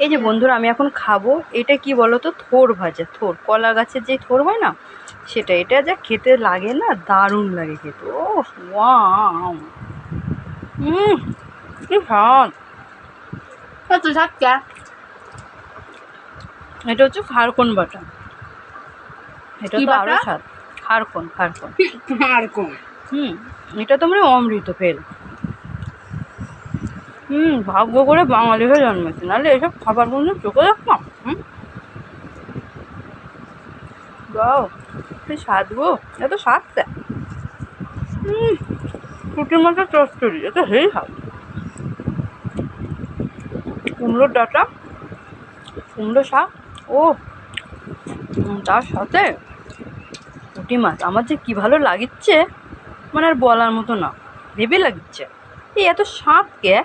এই যে বন্ধুরা আমি এখন খাবো, এটা কি বলো তো, থোর ভাজা। থোর, কলা গাছের যে থোর হয় না সেটা। এটা যা খেতে লাগে না, দারুণ লাগে খেতে। ও ওয়াও, কি স্বাদ! এত ঝাটকা। এটা হচ্ছে খারকন বাটা। এটা কি তো আরো বাটা? স্বাদ। খারকন, খারকন। আর কোন? এটা তো মানে অমৃত ফেল। ভাগ্য করে বাঙালি হয়ে জন্মেছে, নাহলে এসব খাবার কোনো চোখে দেখতাম। বাও, কি স্বাদ গো! এত স্বাদ দেয়। পুঁটি মাছের চচ্চড়ি, এটা হেই স্বাদ। কুমড়োর ডাঁটা, কুমড়ো শাক, ও তার সাথে পুঁটি মাছ। আমার যে কি ভালো লাগিচ্ছে, মানে আর বলার মতো না, ভেবে লাগিচ্ছে। এই এত স্বাদ কে?